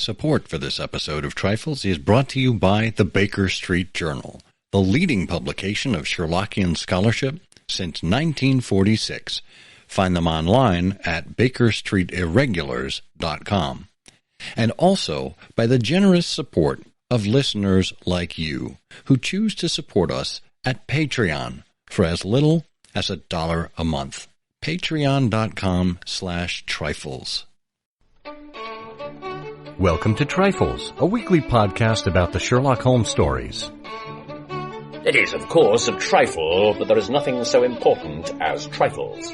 Support for this episode of Trifles is brought to you by the Baker Street Journal, the leading publication of Sherlockian scholarship since 1946. Find them online at bakerstreetirregulars.com. And also by the generous support of listeners like you, who choose to support us at Patreon for as little as $1 a month. Patreon.com/trifles. Welcome to Trifles, a weekly podcast about the Sherlock Holmes stories. It is, of course, a trifle, but there is nothing so important as trifles.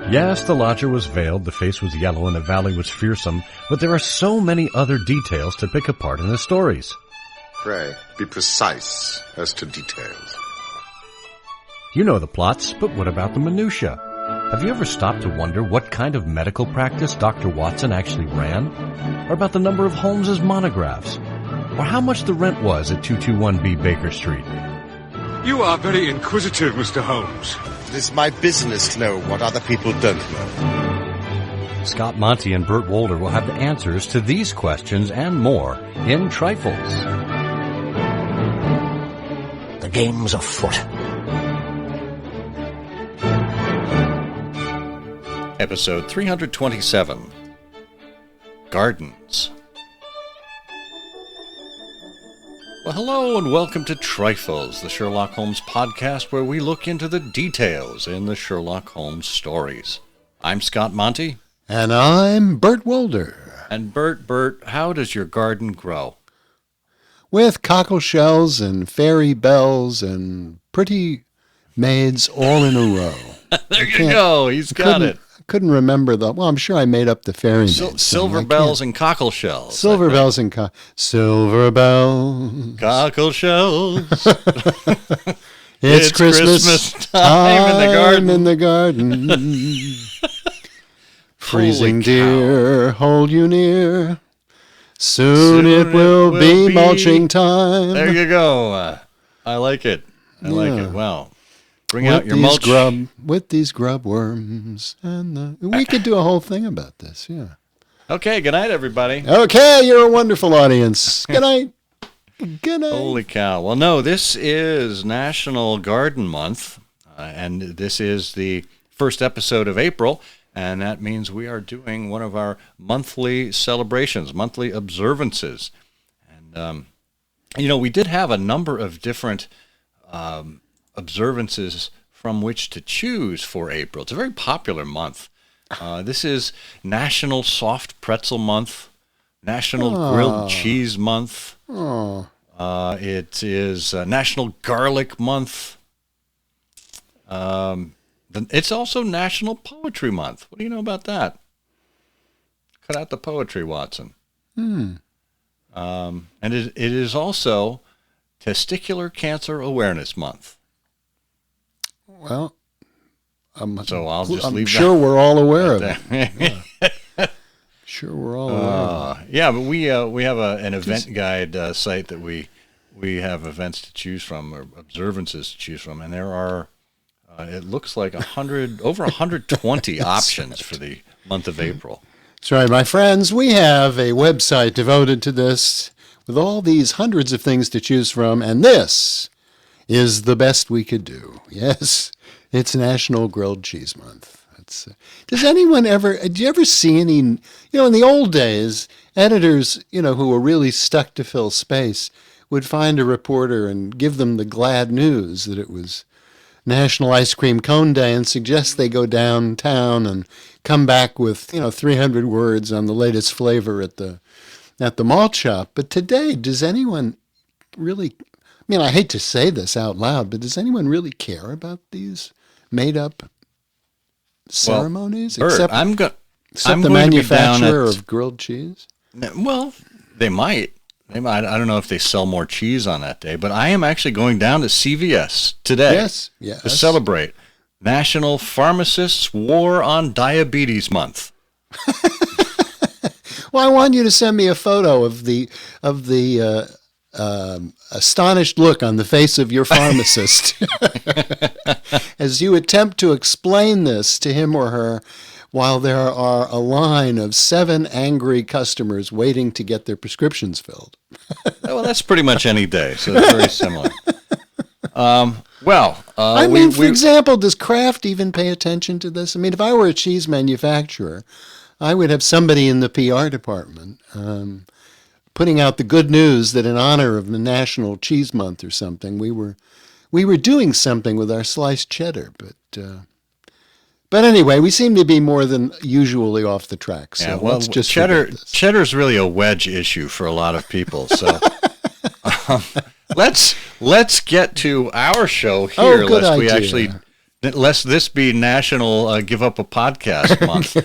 Yes, the lodger was veiled, the face was yellow, and the valley was fearsome, but there are so many other details to pick apart in the stories. Pray, be precise as to details. You know the plots, but what about the minutiae? Have you ever stopped to wonder what kind of medical practice Dr. Watson actually ran? Or about the number of Holmes's monographs? Or how much the rent was at 221B Baker Street? You are very inquisitive, Mr. Holmes. It is my business to know what other people don't know. Scott Monty and Bert Wolder will have the answers to these questions and more in Trifles. The game's afoot. Episode 327, Gardens. Well, hello and welcome to Trifles, the Sherlock Holmes podcast where we look into the details in the Sherlock Holmes stories. I'm Scott Monty. And I'm Bert Wolder. And Bert, how does your garden grow? With cockle shells and fairy bells and pretty maids all in a row. There you go. He's got it. Couldn't remember well, I'm sure I made up the fairy maids. Silver bells and cockle shells. Silver bells and silver bells. Cockle shells. It's Christmas time in the garden. Freezing dear, hold you near. Soon it will be mulching time. There you go. I like it. I like it. Well, bring out your mulch. With these grub worms. And we could do a whole thing about this, yeah. Okay, good night, everybody. Okay, you're a wonderful audience. Good night. Good night. Holy cow. Well, no, this is National Garden Month, and this is the first episode of April, and that means we are doing one of our monthly celebrations, monthly observances. And, we did have a number of different observances from which to choose for April. It's a very popular month. This is National Soft Pretzel Month, National Grilled Cheese Month. It is National Garlic Month. It's also National Poetry Month. What do you know about that? Cut out the poetry, Watson. And it is also Testicular Cancer Awareness Month. Well, I'm sure we're all aware of it. Yeah. Sure, we're all aware of it. Yeah, but we have an event guide site that we have events to choose from, or observances to choose from, and there are it looks like over 120 options for the month of April. That's right, my friends. We have a website devoted to this with all these hundreds of things to choose from, and this is the best we could do. Yes, it's National Grilled Cheese Month. Does anyone do you ever see any, in the old days, editors, who were really stuck to fill space would find a reporter and give them the glad news that it was National Ice Cream Cone Day and suggest they go downtown and come back with, 300 words on the latest flavor at the malt shop. But today, does anyone really, I hate to say this out loud, but does anyone really care about these made-up ceremonies? Bert, except I'm the going manufacturer of grilled cheese? Well, they might. I don't know if they sell more cheese on that day, but I am actually going down to CVS today to celebrate National Pharmacists War on Diabetes Month. Well, I want you to send me a photo of the astonished look on the face of your pharmacist as you attempt to explain this to him or her while there are a line of 7 angry customers waiting to get their prescriptions filled. Well, that's pretty much any day, so it's very similar. For example, does Kraft even pay attention to this? I mean, if I were a cheese manufacturer, I would have somebody in the PR department putting out the good news that in honor of the National Cheese Month or something, we were doing something with our sliced cheddar. But anyway, we seem to be more than usually off the track. So let's just cheddar's really a wedge issue for a lot of people. So let's get to our show here. Lest this be National Give Up a Podcast Month.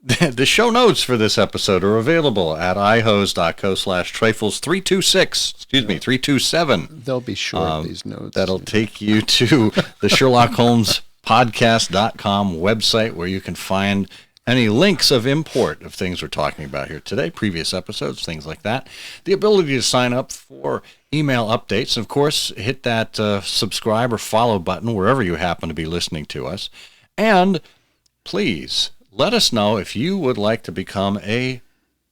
The show notes for this episode are available at ihose.co/trifles326. 327. They'll be short, these notes. That'll take you to the Sherlock Holmes podcast.com website, where you can find any links of import of things we're talking about here today, previous episodes, things like that. The ability to sign up for email updates. Of course, hit that subscribe or follow button wherever you happen to be listening to us. And please let us know if you would like to become a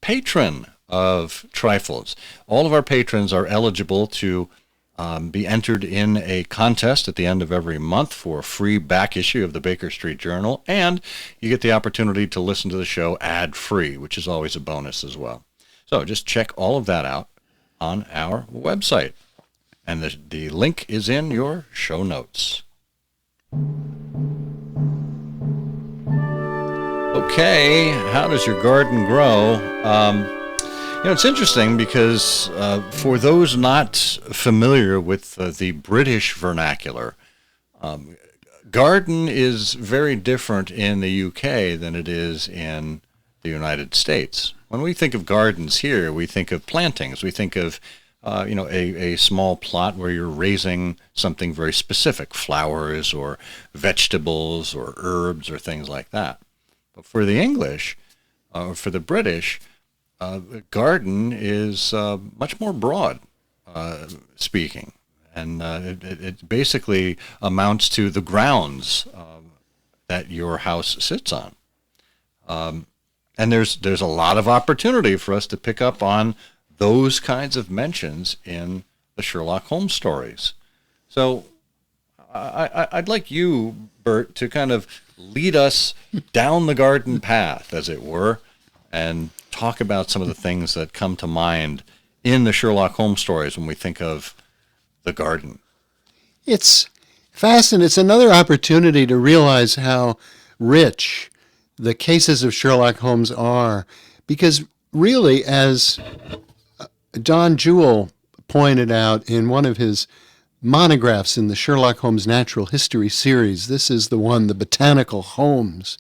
patron of Trifles. All of our patrons are eligible to be entered in a contest at the end of every month for a free back issue of the Baker Street Journal, and you get the opportunity to listen to the show ad-free, which is always a bonus as well. So just check all of that out on our website, and the link is in your show notes. Okay, how does your garden grow? It's interesting because for those not familiar with the British vernacular, garden is very different in the UK than it is in the United States. When we think of gardens here, we think of plantings. We think of a small plot where you're raising something very specific, flowers or vegetables or herbs or things like that. But for the English, or for the British, garden is much more broad speaking, and it basically amounts to the grounds that your house sits on. And there's a lot of opportunity for us to pick up on those kinds of mentions in the Sherlock Holmes stories. So I'd like you, Bert, to kind of lead us down the garden path, as it were, and talk about some of the things that come to mind in the Sherlock Holmes stories when we think of the garden. It's fascinating. It's another opportunity to realize how rich the cases of Sherlock Holmes are, because really, as Don Jewell pointed out in one of his monographs in the Sherlock Holmes Natural History series, this is the one, the Botanical Holmes,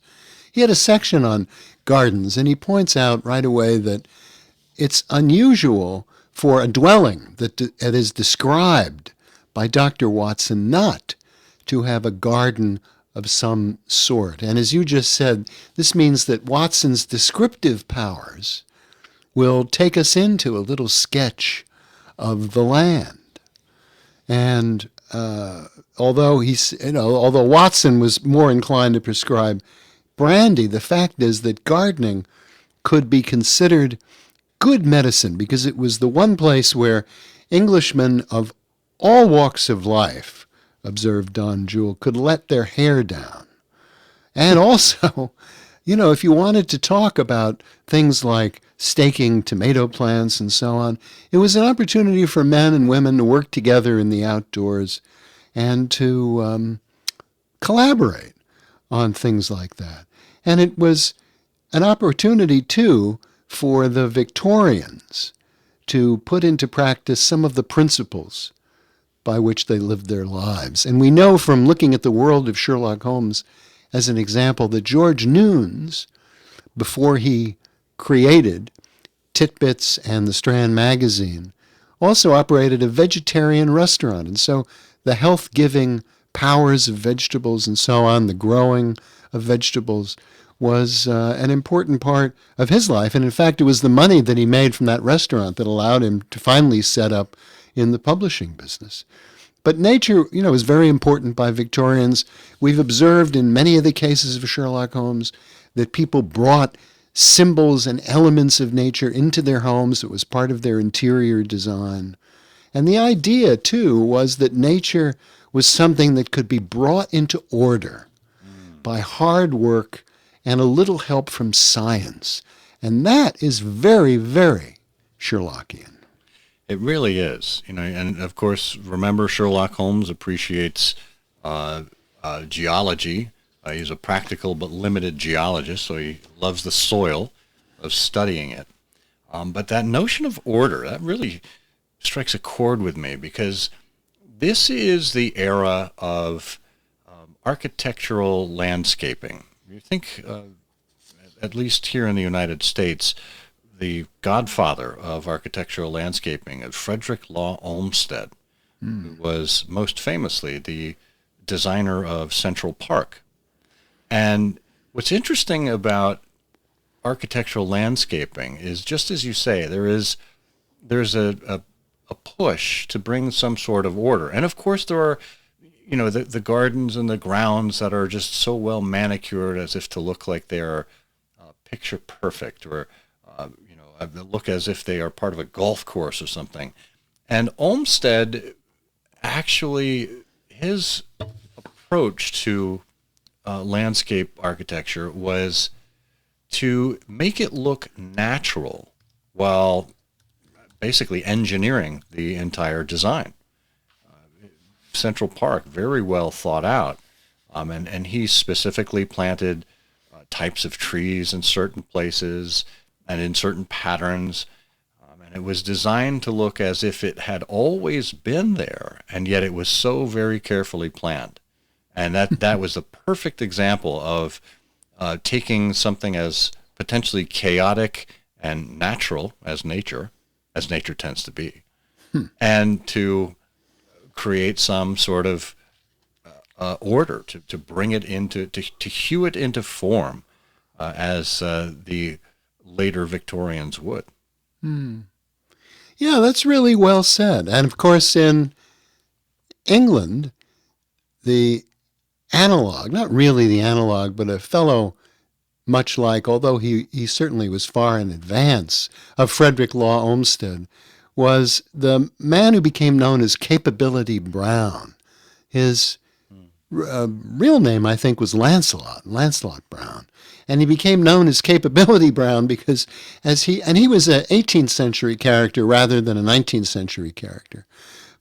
he had a section on gardens, and he points out right away that it's unusual for a dwelling that is described by Dr. Watson not to have a garden of some sort. And as you just said, this means that Watson's descriptive powers will take us into a little sketch of the land. And although Watson was more inclined to prescribe brandy, the fact is that gardening could be considered good medicine, because it was the one place where Englishmen of all walks of life, observed Don Jewell, could let their hair down. And also, if you wanted to talk about things like staking tomato plants and so on, it was an opportunity for men and women to work together in the outdoors and to collaborate on things like that. And it was an opportunity, too, for the Victorians to put into practice some of the principles by which they lived their lives. And we know from looking at the world of Sherlock Holmes as an example that George Newnes, before he created Titbits and the Strand magazine, also operated a vegetarian restaurant. And so the health-giving powers of vegetables and so on, the growing of vegetables, was an important part of his life. And in fact, it was the money that he made from that restaurant that allowed him to finally set up in the publishing business. But nature, is very important by Victorians. We've observed in many of the cases of Sherlock Holmes that people brought symbols and elements of nature into their homes. It was part of their interior design. And the idea, too, was that nature was something that could be brought into order by hard work and a little help from science. And that is very, very Sherlockian. It really is. And of course, remember, Sherlock Holmes appreciates geology. He's a practical but limited geologist, so he loves the soil of studying it. But that notion of order, that really strikes a chord with me, because this is the era of architectural landscaping. You think, at least here in the United States, the godfather of architectural landscaping, Frederick Law Olmsted, who was most famously the designer of Central Park. And what's interesting about architectural landscaping is, just as you say, there's a push to bring some sort of order. And of course there are, the gardens and the grounds that are just so well manicured as if to look like they're picture perfect, or look as if they are part of a golf course or something. And Olmsted, actually, his approach to landscape architecture was to make it look natural while basically engineering the entire design. Central Park, very well thought out, and he specifically planted types of trees in certain places and in certain patterns, and it was designed to look as if it had always been there, and yet it was so very carefully planned. And that was a perfect example of taking something as potentially chaotic and natural as nature tends to be, and to create some sort of order, to bring it into, to hew it into form, as the later Victorians would. Yeah, that's really well said. And of course, in England, the analog, not really the analog, but a fellow much like, although he certainly was far in advance of Frederick Law Olmsted, was the man who became known as Capability Brown. His real name, I think, was Lancelot Brown. And he became known as Capability Brown because he was an 18th century character rather than a 19th century character.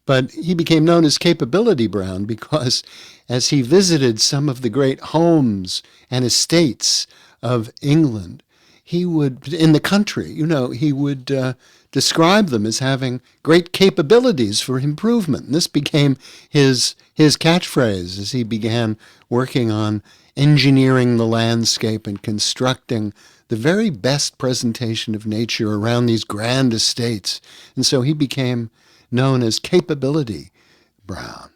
But he became known as Capability Brown because as he visited some of the great homes and estates of England, he would, in the country, he would describe them as having great capabilities for improvement. And this became his catchphrase as he began working on engineering the landscape and constructing the very best presentation of nature around these grand estates. And so he became known as Capability Brown.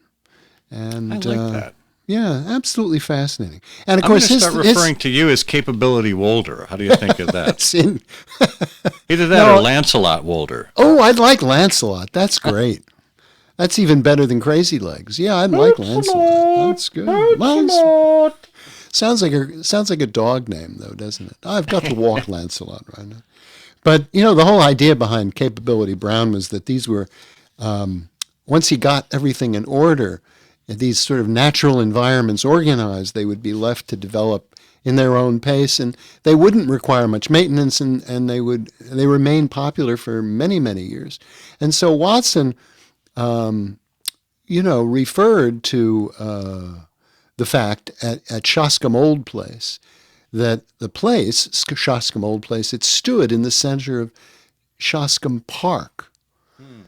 And I like that. Yeah, absolutely fascinating. And of I'm course, going to start referring to you as Capability Wolder. How do you think of that? Either that or Lancelot Wolder. Oh, I'd like Lancelot. That's great. That's even better than Crazy Legs. Yeah, I'd like Lancelot. That's good. Lancelot. Sounds like a dog name, though, doesn't it? I've got to walk Lancelot right now. But, the whole idea behind Capability Brown was that these were, once he got everything in order, these sort of natural environments organized, they would be left to develop in their own pace, and they wouldn't require much maintenance, and they remain popular for many, many years. And so Watson, referred to the fact at Shoscombe Old Place that the place, Shoscombe Old Place, it stood in the center of Shoscombe Park.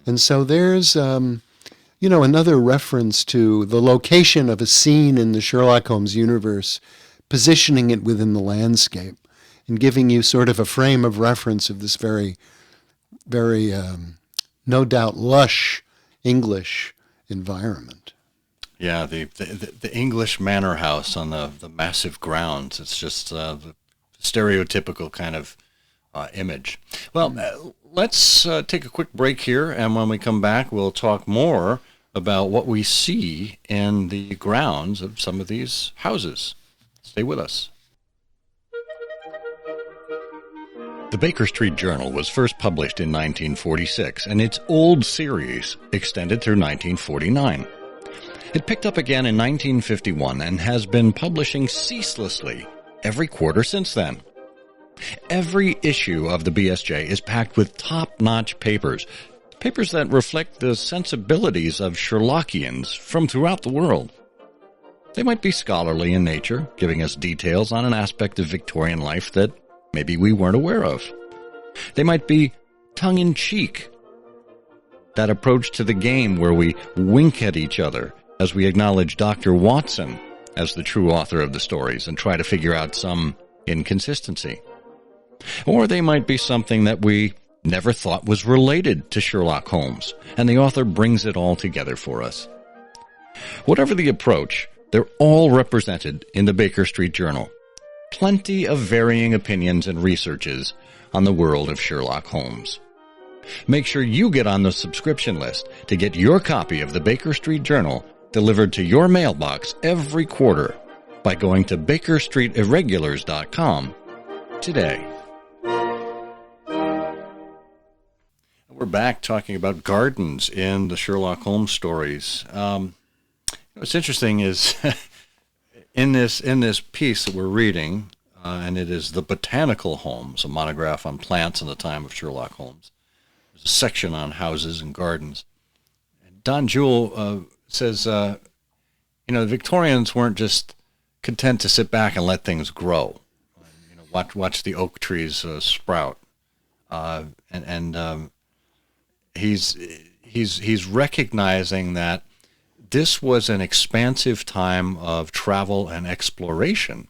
And so there's, another reference to the location of a scene in the Sherlock Holmes universe, positioning it within the landscape and giving you sort of a frame of reference of this very, very, no doubt, lush English environment. Yeah, the English manor house on the massive grounds. It's just the stereotypical kind of image. Well, let's take a quick break here, and when we come back, we'll talk more about what we see in the grounds of some of these houses. Stay with us. The Baker Street Journal was first published in 1946, and its old series extended through 1949. It picked up again in 1951 and has been publishing ceaselessly every quarter since then. Every issue of the BSJ is packed with top-notch papers that reflect the sensibilities of Sherlockians from throughout the world. They might be scholarly in nature, giving us details on an aspect of Victorian life that maybe we weren't aware of. They might be tongue-in-cheek, that approach to the game where we wink at each other as we acknowledge Dr. Watson as the true author of the stories and try to figure out some inconsistency. Or they might be something that we never thought was related to Sherlock Holmes, and the author brings it all together for us. Whatever the approach, they're all represented in the Baker Street Journal. Plenty of varying opinions and researches on the world of Sherlock Holmes. Make sure you get on the subscription list to get your copy of the Baker Street Journal delivered to your mailbox every quarter by going to bakerstreetirregulars.com today. We're back talking about gardens in the Sherlock Holmes stories. What's interesting is in this piece that we're reading, and it is The Botanical Homes, a monograph on plants in the time of Sherlock Holmes. There's a section on houses and gardens. And Don Jewell says, the Victorians weren't just content to sit back and let things grow. Watch the oak trees sprout. He's recognizing that this was an expansive time of travel and exploration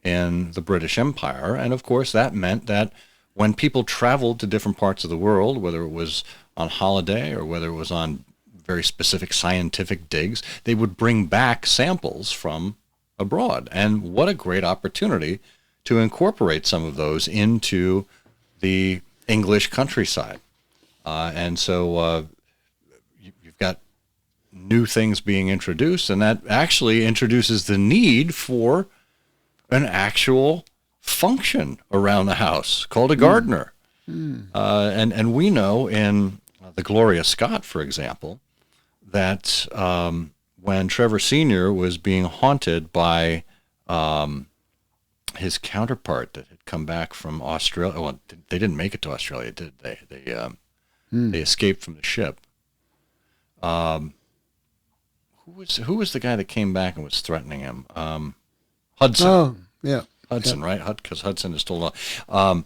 in the British Empire. And of course, that meant that when people traveled to different parts of the world, whether it was on holiday or whether it was on very specific scientific digs, they would bring back samples from abroad. And what a great opportunity to incorporate some of those into the English countryside. And so you've got new things being introduced, and that actually introduces the need for an actual function around the house called a gardener. And we know in the Gloria Scott, for example, that when Trevor Sr. was being haunted by his counterpart that had come back from Australia, well, they didn't make it to Australia, did they? They escaped from the ship. Who was the guy that came back and was threatening him? Hudson. Oh, yeah. Hudson, yeah. Right? Because Hudson is still alive.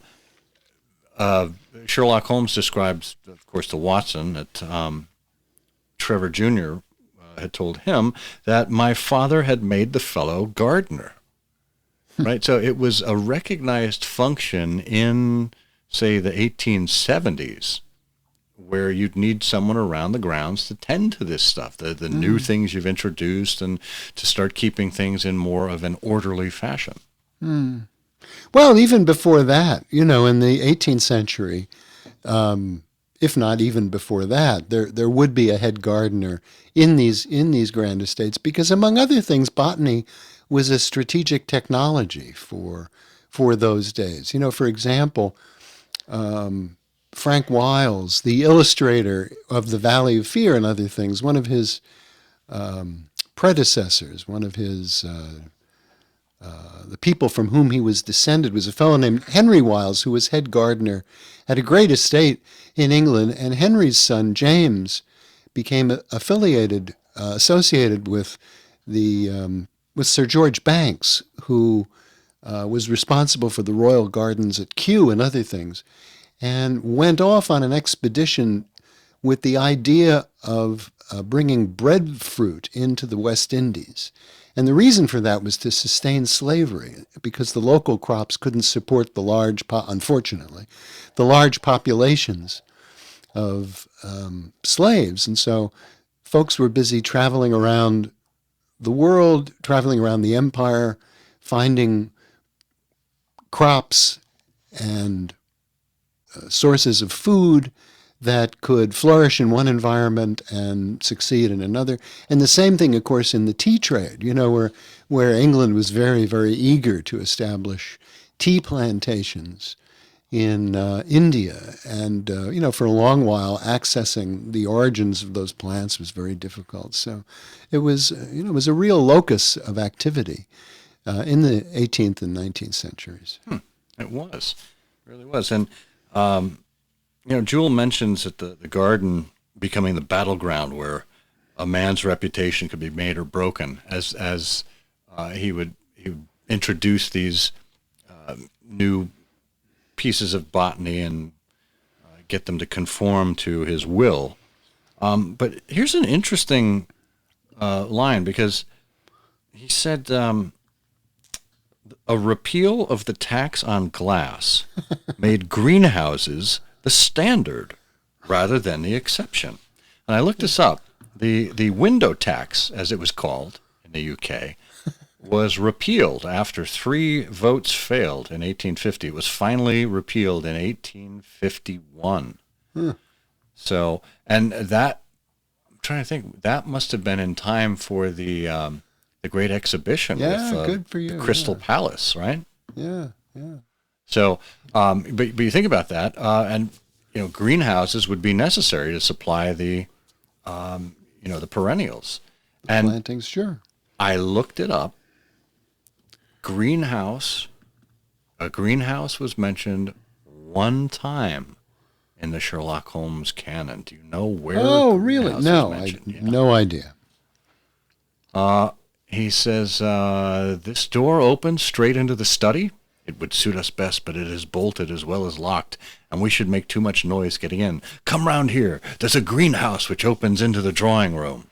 Sherlock Holmes describes, of course, to Watson that Trevor Jr. Had told him that my father had made the fellow gardener. Right? So it was a recognized function in, say, the 1870s, where you'd need someone around the grounds to tend to this stuff, the new things you've introduced, and to start keeping things in more of an orderly fashion. Well, even before that, in the 18th century, if not even before that, there would be a head gardener in these grand estates, because among other things, botany was a strategic technology for those days. For example, Frank Wiles, the illustrator of The Valley of Fear and other things, one of his predecessors, one of his the people from whom he was descended was a fellow named Henry Wiles, who was head gardener at a great estate in England. And Henry's son, James, became associated with with Sir George Banks, who was responsible for the royal gardens at Kew and other things, and went off on an expedition with the idea of bringing breadfruit into the West Indies. And the reason for that was to sustain slavery, because the local crops couldn't support unfortunately, the large populations of slaves. And so folks were busy traveling around the world, traveling around the empire, finding crops and sources of food that could flourish in one environment and succeed in another. And the same thing, of course, in the tea trade, where England was very, very eager to establish tea plantations in India. And, for a long while, accessing the origins of those plants was very difficult. So it was a real locus of activity in the 18th and 19th centuries. It was. It really was. And, Jewel mentions that the garden becoming the battleground where a man's reputation could be made or broken as he would introduce these new pieces of botany and get them to conform to his will. But here's an interesting line, because he said a repeal of the tax on glass made greenhouses the standard rather than the exception. And I looked this up. The window tax, as it was called in the UK, was repealed after 3 votes failed in 1850. It was finally repealed in 1851. So, and that, I'm trying to think, that must have been in time for the Great Exhibition with good for you. the Crystal Palace, right? Yeah. So, but you think about that, and greenhouses would be necessary to supply the perennials. And Plantings, sure. I looked it up. A greenhouse was mentioned one time in the Sherlock Holmes canon. Do you know where? Oh, really? No, no idea. He says, this door opens straight into the study. It would suit us best, but it is bolted as well as locked, and we should make too much noise getting in. Come round here. There's a greenhouse which opens into the drawing room.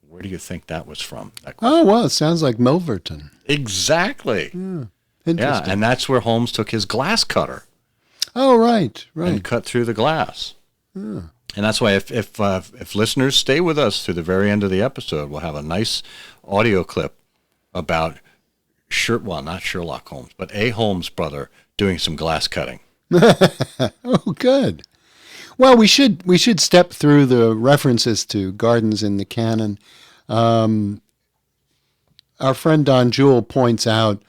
Where do you think that was from? Oh, well, it sounds like Milverton. Exactly. Interesting. Yeah, and that's where Holmes took his glass cutter. Oh, right. And cut through the glass. And that's why if listeners stay with us through the very end of the episode, we'll have a nice audio clip about not Sherlock Holmes, but a Holmes brother doing some glass cutting. Oh, good. Well, we should step through the references to gardens in the canon. Our friend Don Jewell points out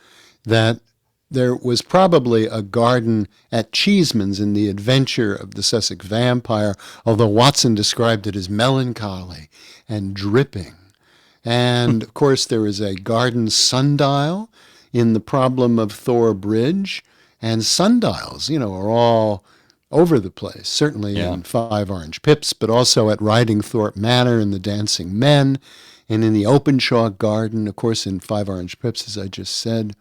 that there was probably a garden at Cheeseman's in The Adventure of the Sussex Vampire, although Watson described it as melancholy and dripping. And, of course, there is a garden sundial in The Problem of Thor Bridge. And sundials, are all over the place, certainly in 5 Orange Pips, but also at Ridingthorpe Manor in The Dancing Men, and in the Openshaw Garden, of course, in 5 Orange Pips, as I just said.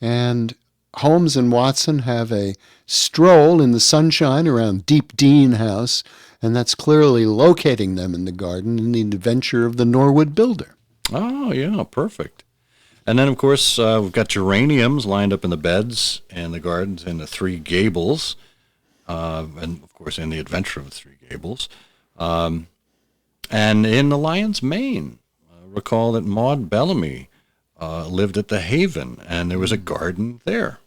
And Holmes and Watson have a stroll in the sunshine around Deep Dean House, and that's clearly locating them in the garden in The Adventure of the Norwood Builder. Oh, yeah, perfect. And then, of course, we've got geraniums lined up in the beds and the gardens in the Three Gables, and, of course, in The Adventure of the Three Gables. And in The Lion's Mane, recall that Maud Bellamy lived at the Haven, and there was a garden there.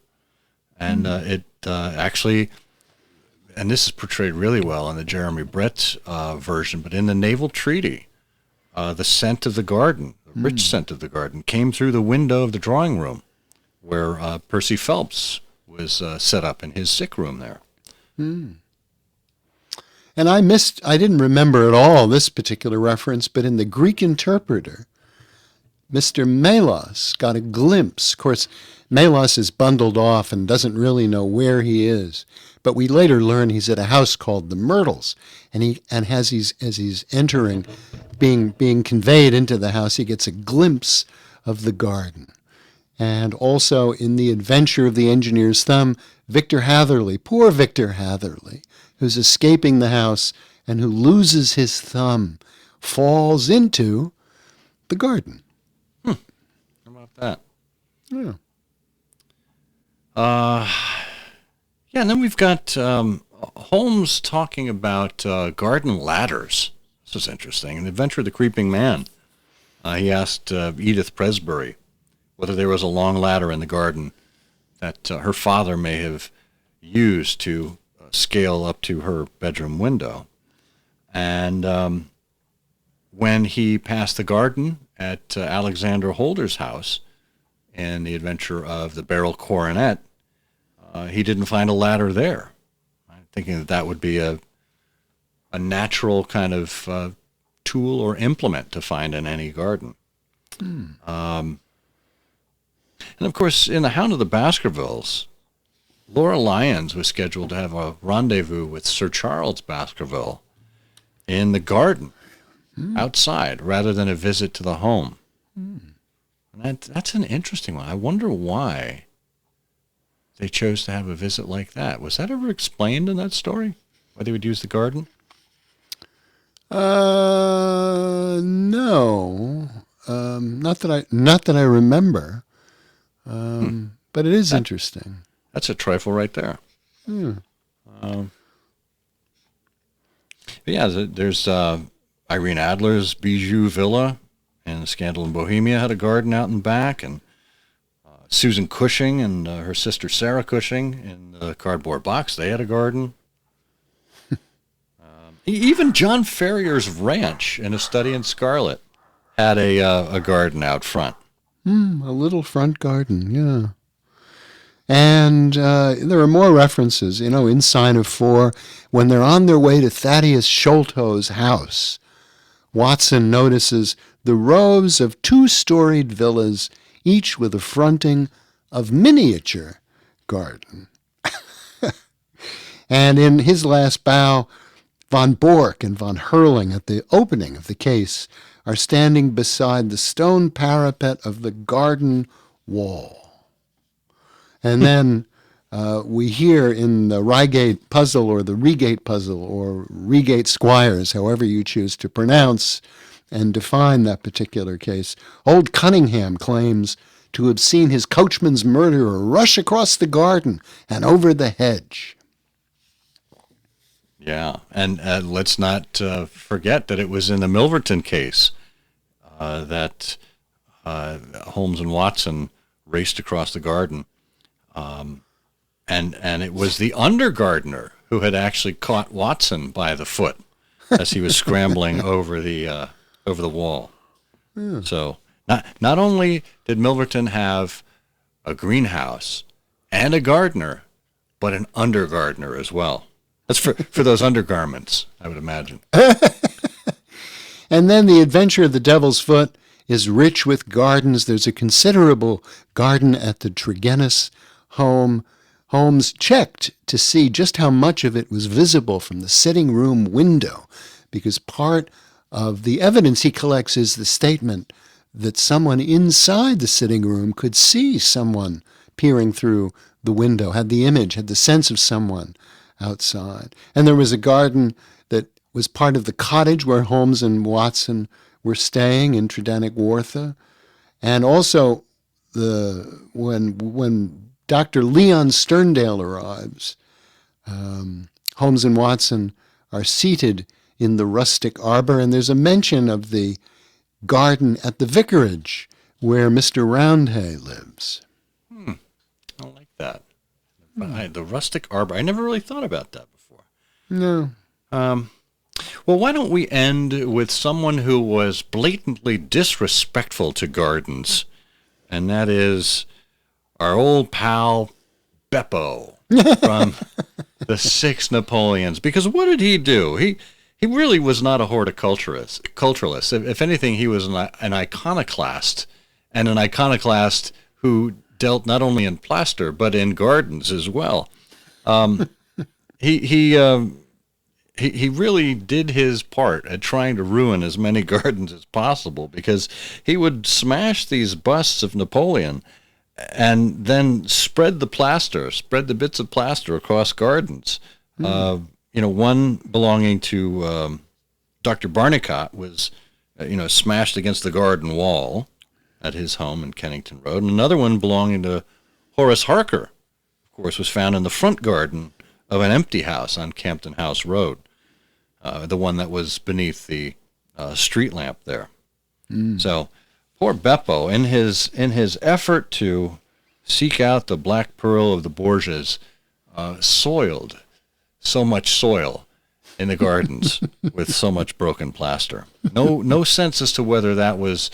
And it actually, and this is portrayed really well in the Jeremy Brett version, but in the Naval Treaty, the scent of the garden, the rich scent of the garden, came through the window of the drawing room where Percy Phelps was set up in his sick room there. And I didn't remember at all this particular reference, but in the Greek Interpreter, Mr. Melos got a glimpse. Of course, Melos is bundled off and doesn't really know where he is. But we later learn he's at a house called the Myrtles, and as he's entering, being conveyed into the house, he gets a glimpse of the garden. And also in The Adventure of the Engineer's Thumb, Victor Hatherley, poor Victor Hatherley, who's escaping the house and who loses his thumb, falls into the garden. How about that? Yeah. And then we've got Holmes talking about garden ladders. This is interesting. In The Adventure of the Creeping Man, he asked Edith Presbury whether there was a long ladder in the garden that her father may have used to scale up to her bedroom window. And when he passed the garden at Alexander Holder's house in The Adventure of the Beryl Coronet, he didn't find a ladder there. I'm thinking that that would be a natural kind of tool or implement to find in any garden. And of course, in The Hound of the Baskervilles, Laura Lyons was scheduled to have a rendezvous with Sir Charles Baskerville in the garden outside rather than a visit to the home. And that's an interesting one. I wonder why they chose to have a visit like that. Was that ever explained in that story? Why they would use the garden? No. Not that I remember. But it is interesting. That's a trifle right there. There's Irene Adler's Bijou Villa and Scandal in Bohemia had a garden out in back, and Susan Cushing and her sister Sarah Cushing in the Cardboard Box, they had a garden. Even John Ferrier's ranch in A Study in Scarlet had a garden out front. A little front garden, yeah. And there are more references, in Sign of Four. When they're on their way to Thaddeus Sholto's house, Watson notices the rows of two-storied villas, each with a fronting of miniature garden. And in His Last Bow, von Bork and von Herling at the opening of the case are standing beside the stone parapet of the garden wall. And then we hear in the Reigate puzzle or the Reigate puzzle or Reigate Squires, however you choose to pronounce and define that particular case, old Cunningham claims to have seen his coachman's murderer rush across the garden and over the hedge. Yeah, and let's not forget that it was in the Milverton case that Holmes and Watson raced across the garden. And it was the undergardener who had actually caught Watson by the foot as he was scrambling over the wall. So not only did Milverton have a greenhouse and a gardener, but an undergardener as well. That's for those undergarments, I would imagine. And then The Adventure of the Devil's Foot is rich with gardens. There's a considerable garden at the Tregennis home. Holmes checked to see just how much of it was visible from the sitting room window, because part of the evidence he collects is the statement that someone inside the sitting room could see someone peering through the window, had the sense of someone outside. And there was a garden that was part of the cottage where Holmes and Watson were staying in Tredennick-Wartha. And also when Dr. Leon Sterndale arrives, Holmes and Watson are seated in the rustic arbor, and there's a mention of the garden at the vicarage where Mr. Roundhay lives. I like that. The rustic arbor. I never really thought about that before. No. Well, why don't we end with someone who was blatantly disrespectful to gardens, and that is our old pal Beppo from the Six Napoleons. Because what did he do? He really was not a horticulturalist. If anything, he was an iconoclast, and an iconoclast who dealt not only in plaster but in gardens as well. He really did his part at trying to ruin as many gardens as possible, because he would smash these busts of Napoleon and then spread the bits of plaster across gardens. One belonging to Dr. Barnicot was, smashed against the garden wall at his home in Kennington Road. And another one belonging to Horace Harker, of course, was found in the front garden of an empty house on Campden House Road, the one that was beneath the street lamp there. So poor Beppo, in his effort to seek out the black pearl of the Borgias, soiled so much soil in the gardens with so much broken plaster. No sense as to whether that was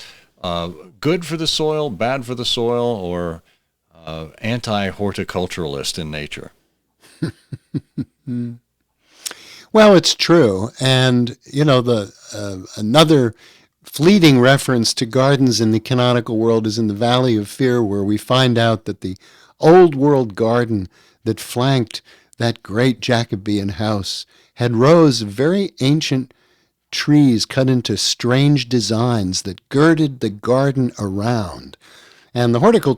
good for the soil, bad for the soil, or anti-horticulturalist in nature. Well, it's true. And, another fleeting reference to gardens in the canonical world is in the Valley of Fear, where we find out that the old world garden that flanked that great Jacobean house had rows of very ancient trees cut into strange designs that girded the garden around. And the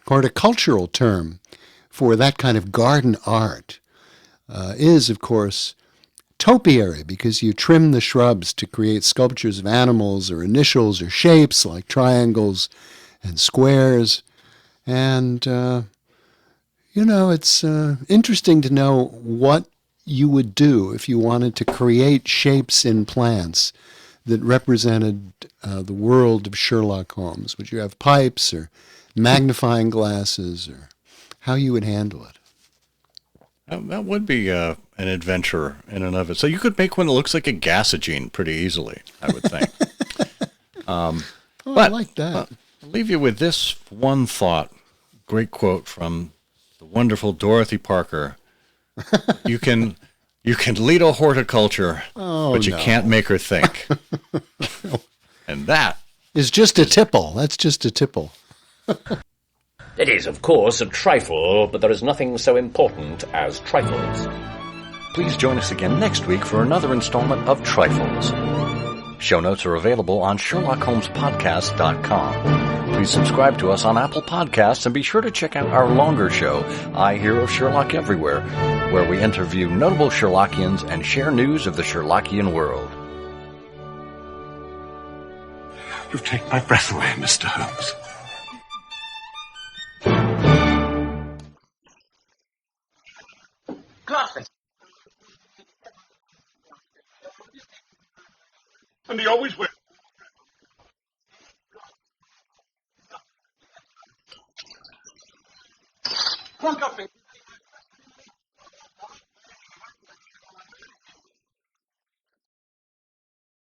horticultural term for that kind of garden art is, of course, topiary, because you trim the shrubs to create sculptures of animals or initials or shapes like triangles and squares. And, it's interesting to know what you would do if you wanted to create shapes in plants that represented the world of Sherlock Holmes. Would you have pipes or magnifying glasses, or how you would handle it? That would be an adventure in and of it. So you could make one that looks like a gasogene pretty easily, I would think. I like that. I'll leave you with this one thought. Great quote from the wonderful Dorothy Parker. You can lead a horticulture, but you can't make her think. And that is just a tipple. That's just a tipple. It is, of course, a trifle, but there is nothing so important as trifles. Please join us again next week for another installment of Trifles. Show notes are available on SherlockHolmesPodcast.com. Please subscribe to us on Apple Podcasts and be sure to check out our longer show, I Hear of Sherlock Everywhere, where we interview notable Sherlockians and share news of the Sherlockian world. You've taken my breath away, Mr. Holmes. Glasses. And he always will. Handcuffing.